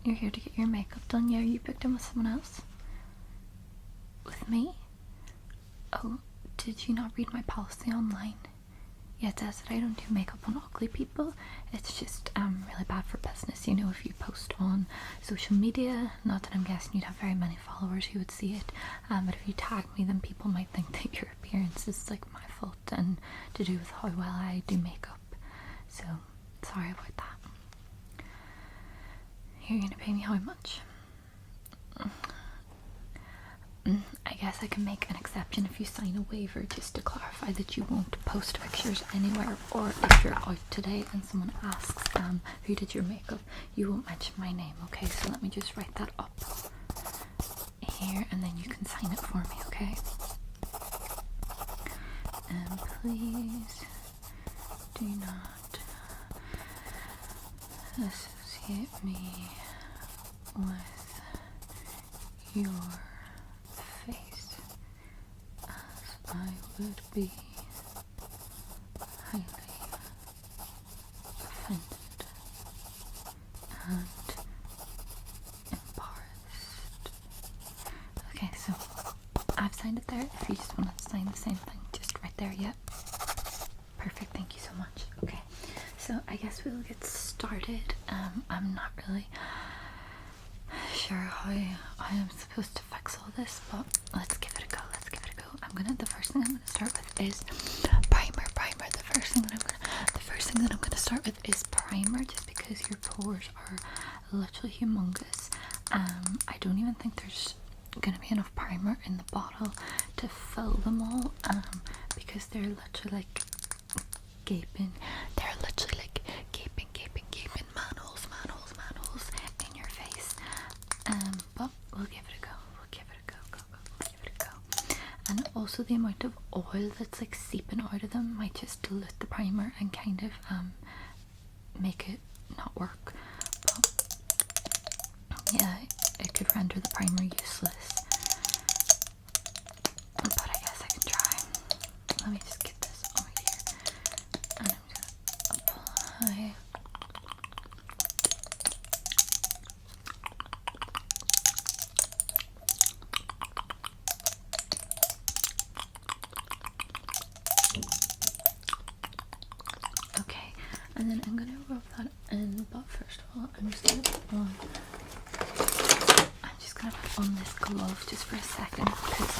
You're here to get your makeup done? Yeah, you booked in with someone else? With me? Oh, did you not read my policy online? Yeah, it says that I don't do makeup on ugly people. It's just really bad for business, you know, if you post on social media. Not that I'm guessing you'd have very many followers who would see it, but if you tag me, then people might think that your appearance is like my fault and to do with how well I do makeup. So, sorry about that. You're gonna pay me how much? I guess I can make an exception if you sign a waiver just to clarify that you won't post pictures anywhere, or if you're out today and someone asks who did your makeup, you won't mention my name. Okay, so let me just write that up here and then you can sign it for me, okay? And please do not associate me with your face, as I would be highly offended and embarrassed. Okay, so I've signed it there. If you just want to sign the same thing, just right there, yeah. Perfect, thank you so much. Okay, so I guess we'll get started. I'm not really sure how I am supposed to fix all this, but let's give it a go. The first thing I'm gonna start with is primer. The first thing that I'm gonna start with is primer, just because your pores are literally humongous. I don't even think there's gonna be enough primer in the bottle to fill them all, because they're literally like gaping. They're literally like gaping manholes in your face. But we'll give it a go. And also the amount of oil that's like seeping out of them might just dilute the primer and kind of make it not work. But yeah, it could render the primer useless. But I guess I can try. Let me just get this over here. And I'm gonna apply. Okay, and then I'm gonna rub that in, but first of all, I'm just gonna put on this glove just for a second, because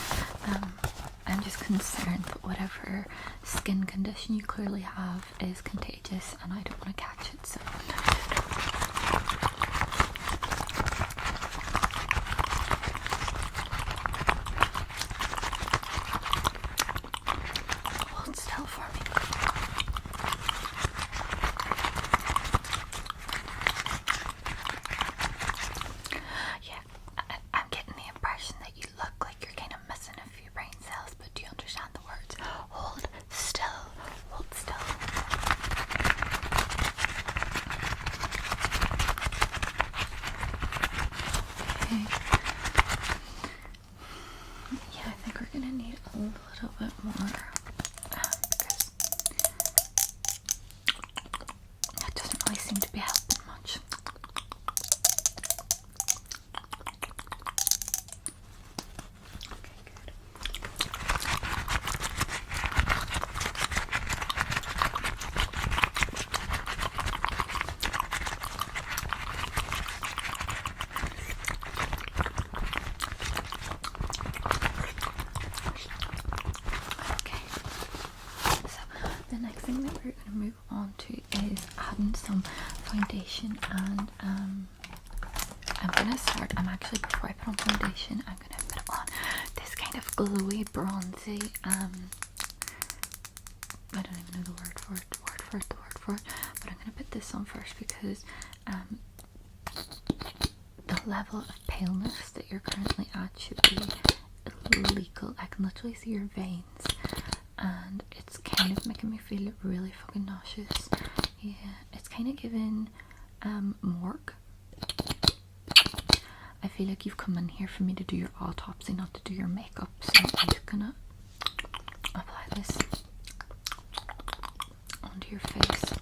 I'm just concerned that whatever skin condition you clearly have is contagious and I don't want to catch it, so hold still for me. I'm getting the impression that you look like you're kind of missing a few brain cells, but do you understand the words? Hold still. Okay. Yeah, I think we're gonna need a little bit more, because that doesn't really seem to be helping much. The next thing that we're going to move on to is adding some foundation, and I'm going to start, before I put on foundation, I'm going to put on this kind of glowy, bronzy, I don't even know the word for it, but I'm going to put this on first because the level of paleness that you're currently at should be illegal. I can literally see your veins, and it's kind of making me feel really fucking nauseous. Yeah, it's kind of giving morgue. I feel like you've come in here for me to do your autopsy, not to do your makeup, so I'm just gonna apply this onto your face.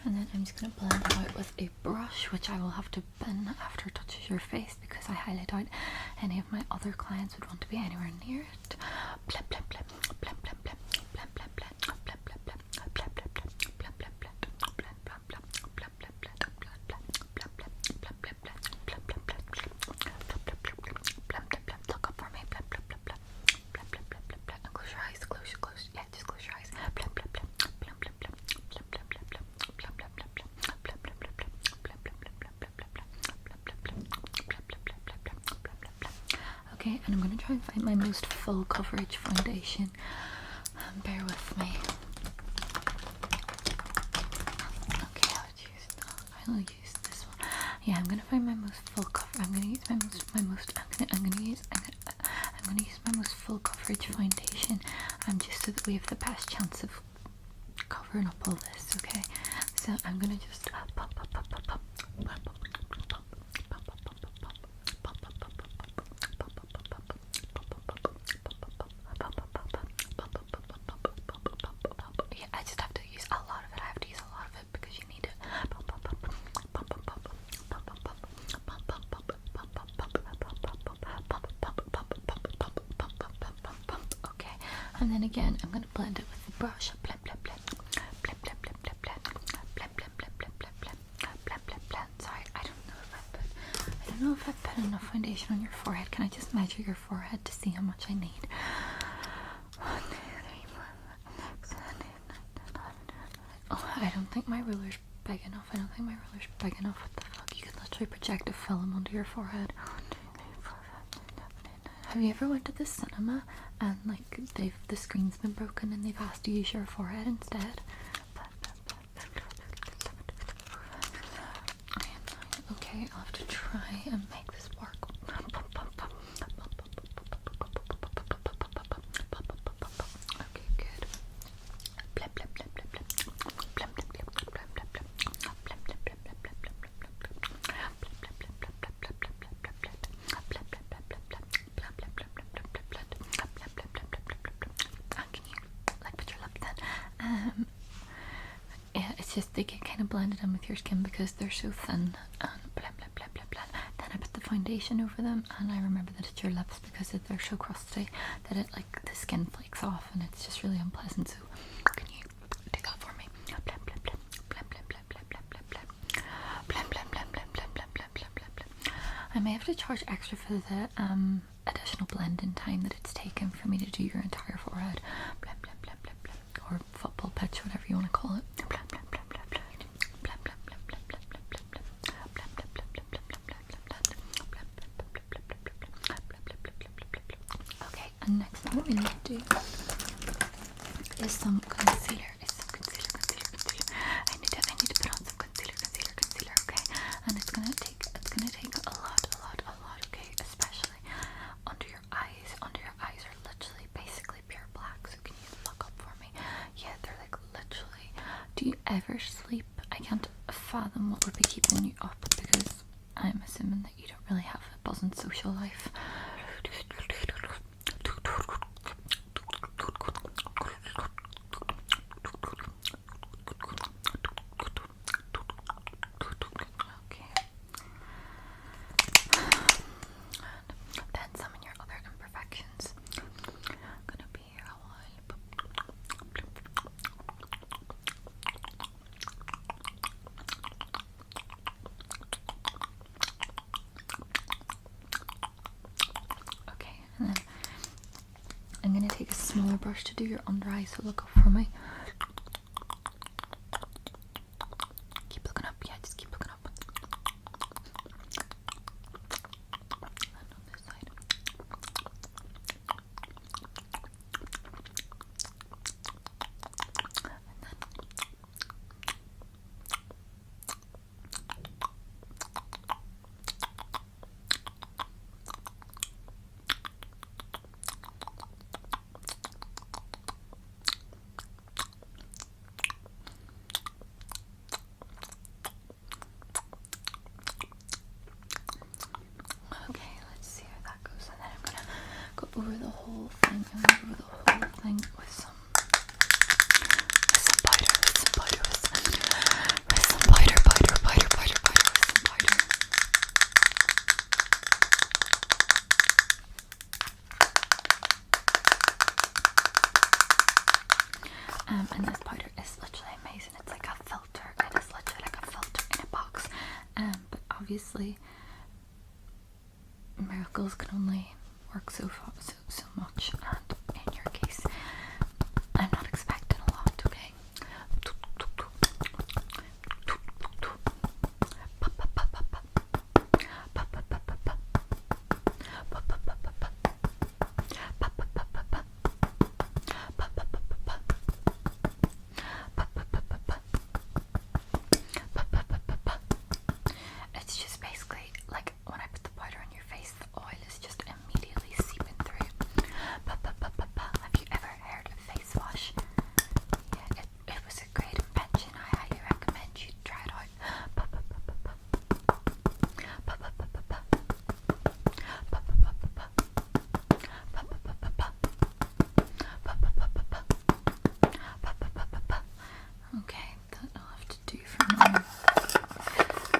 And then I'm just going to blend it out with a brush, which I will have to bin after it touches your face because I highly doubt any of my other clients would want to be anywhere near it. Blep, blep, blep, blep, blep, blep, blep, blep, blep, blep, blep, blep, blep, blep, blep, blep, blep, blep, blep, look up for me. Close your eyes. Close. Yeah, just close your eyes. Okay, and I'm going to try and find my most full coverage foundation. Bear with me. Okay, I'll use this one. Yeah, I'm going to find my most full cover. I'm going to use my most full coverage foundation, just so that we have the best chance of covering up all this. Okay, so I'm going to just pop. Yeah, I just have to use a lot of it. I have to use a lot of it because you need it. Okay, and then again, I'm going to blend it with the brush. Sorry, I don't know if I put enough foundation on your forehead. Can I just measure your forehead to see how much I need? 1, 2, 3, 4, 5, 6, 7, 8, 9, 10, 11. Oh, I don't think my ruler's big enough. What the fuck? You could literally project a film onto your forehead. 1, 2, 3, 4, 5, 6, 7, 8, 9. Have you ever went to the cinema and like the screen's been broken and they've asked to use your forehead instead? Okay, I'll have to try and make this work. Okay, good. Can you like put your lips in? Yeah, it's just they get kind of blended in with your skin because they're so thin. And then I put the foundation over them, and I remember that it's your lips because they're so crusty that it like the skin flakes off, and it's just really unpleasant. So can you do that for me? I may have to charge extra for the additional blending time that it's taken for me to do your entire forehead. Or football pitch, whatever you want to call it. Okay, and next what we need to do is some concealer. I need to put on some concealer, okay? And it's gonna take a lot, okay? Especially under your eyes. Under your eyes are literally basically pure black. So can you look up for me? Yeah, they're like literally. Do you ever sleep? I can't fathom what would be keeping you up because I'm assuming that you don't really have a buzzing social life. Then some of your other imperfections. Gonna be here a while. Okay, and then I'm gonna take a smaller brush to do your under eye, so look up for me. Keep looking up, yeah, just keep looking up. And on this side. And then obviously miracles can only work so far, so much, and in your case, I'm not expecting a lot, okay? It's just basically like when I put the powder on your face, the oil is just immediately seeping through. Have you ever heard of face wash? Yeah, it was a great invention. I highly recommend you try it out. Okay, that'll have to do for now. I'm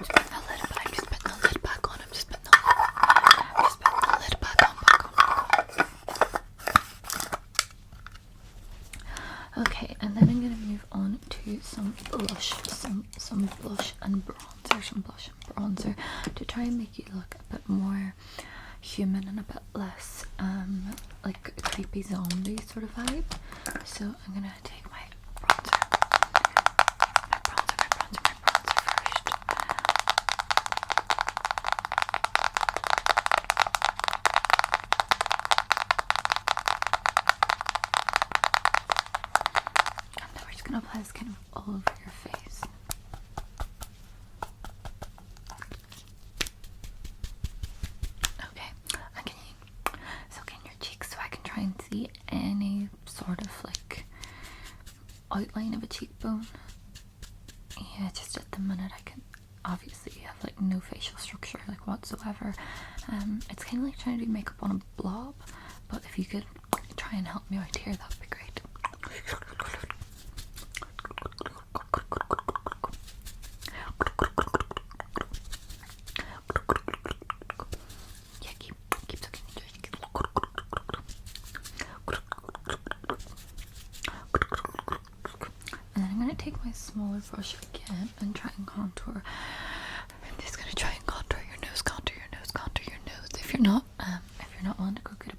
just putting the lid back. I'm just putting the lid back on. I'm just putting the lid back on. Okay, and then I'm gonna move on to some blush, some blush and bronzer, to try and make you look a bit more human and a bit less like a creepy zombie sort of vibe. So I'm gonna take my bronzer first. And then we're just gonna apply this kind of all over your face. Okay, so get in your cheeks so I can try and see any sort of like outline of a cheekbone. Yeah, just at the minute I can obviously have like no facial structure like whatsoever. It's kind of like trying to do makeup on a blob, but if you could try and help me out here, that would be great. Yeah, keep sucking into it. And then I'm going to take my smaller brush again and try and contour. I'm just going to try and contour your nose, contour your nose, contour your nose. If you're not willing to go get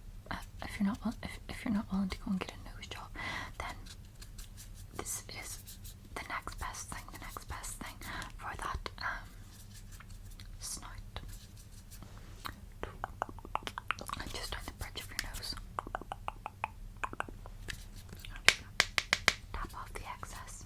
if you're not willing to go and get a nose job, then this is the next best thing for that snout. And just on the bridge of your nose. Tap off the excess.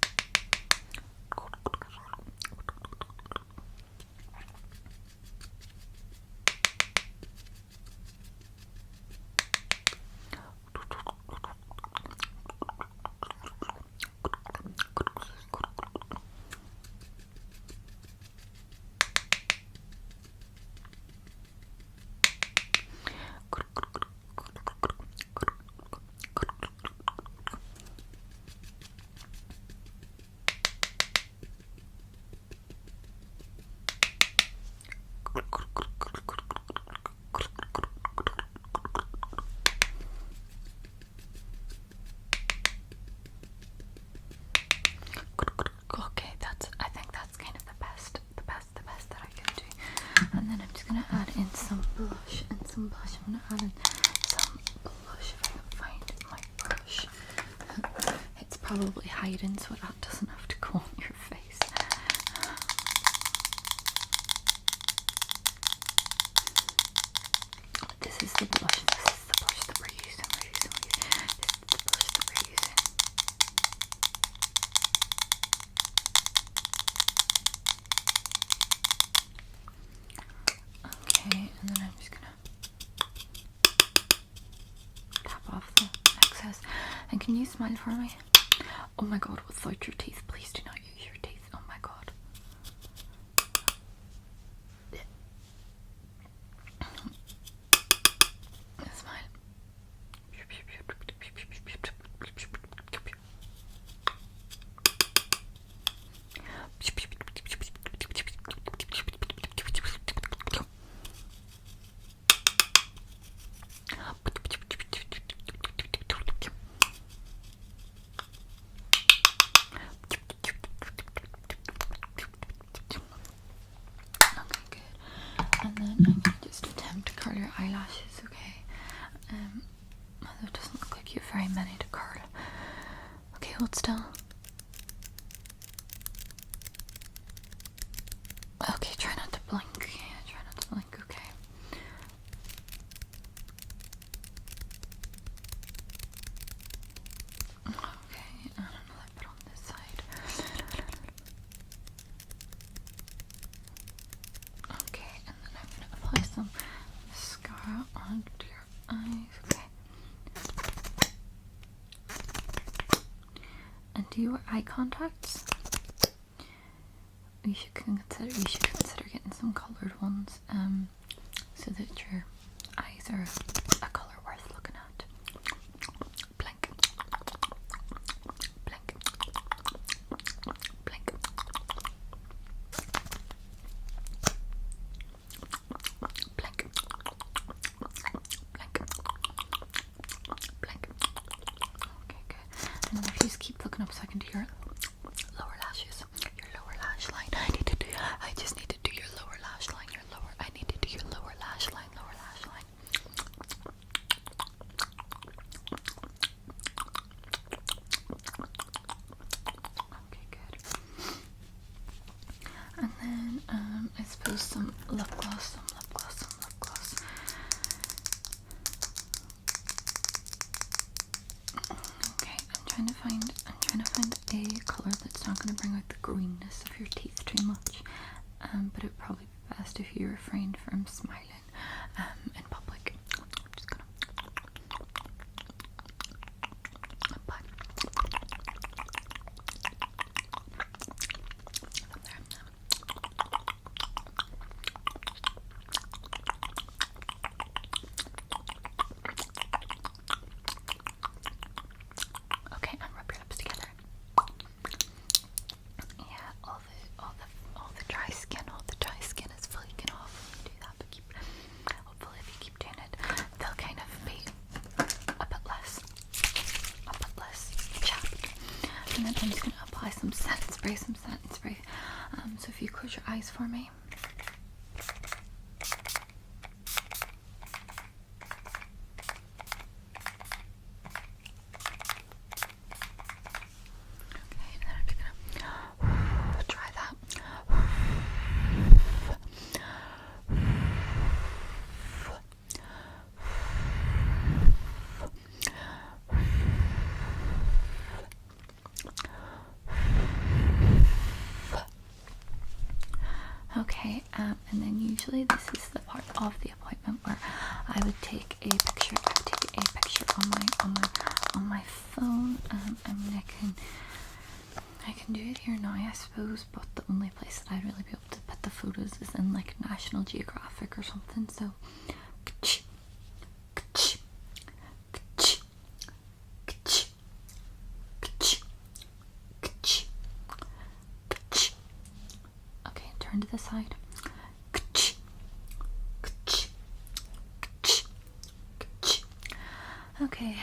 Okay, I think that's kind of the best that I can do. And then I'm just gonna add in some blush. I'm gonna add in some blush if I can find my brush. It's probably hiding so that doesn't have to go on your face. This is the blush that we're using. This is the blush that we're using. Okay, and then I'm just gonna tap off the excess. And can you smile for me? Oh my god, without your teeth, please do not use your teeth. Oh my god. Smile. lashes, okay. Although it doesn't look like you have very many to curl. Okay, hold still. Okay, try not to blink. Yeah, try not to blink, okay. Okay, and another bit on this side. Okay, and then I'm gonna apply some mascara onto your eyes, okay. And do you wear eye contacts? You should consider getting some colored ones, so that your eyes are a color worth looking at. Blink, blink, blink, blink, blink, blink. Okay, good. And then if you just keep looking up so I can do your lower lashes, your lower lash line. I just need to do your lower lash line, I need to do your lower lash line, Okay, good. And then, I suppose some lip gloss, Okay, I'm trying to find a color that's not going to bring out the greenness of your teeth too much. But it would probably be best if you refrained from smiling in public. I'm just gonna apply. Okay, and rub your lips together. Yeah, all the dry skin is flaking off when you do that, but hopefully if you keep doing it, they'll kind of be a bit less chapped. And then I'm just gonna apply some setting spray. So if you close your eyes for me. Try that. Okay, and then usually this is the part of the appointment where I would take a picture. On my phone. I mean, I can do it here now, I suppose, but the only place that I'd really be able to put the photos is in like National Geographic or something. So, okay, turn to the side. Okay,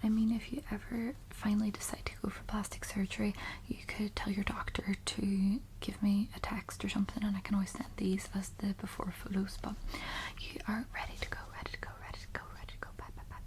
I mean, if you ever finally decide to go for plastic surgery, you could tell your doctor to give me a text or something, and I can always send these as the before photos, but you are ready to go.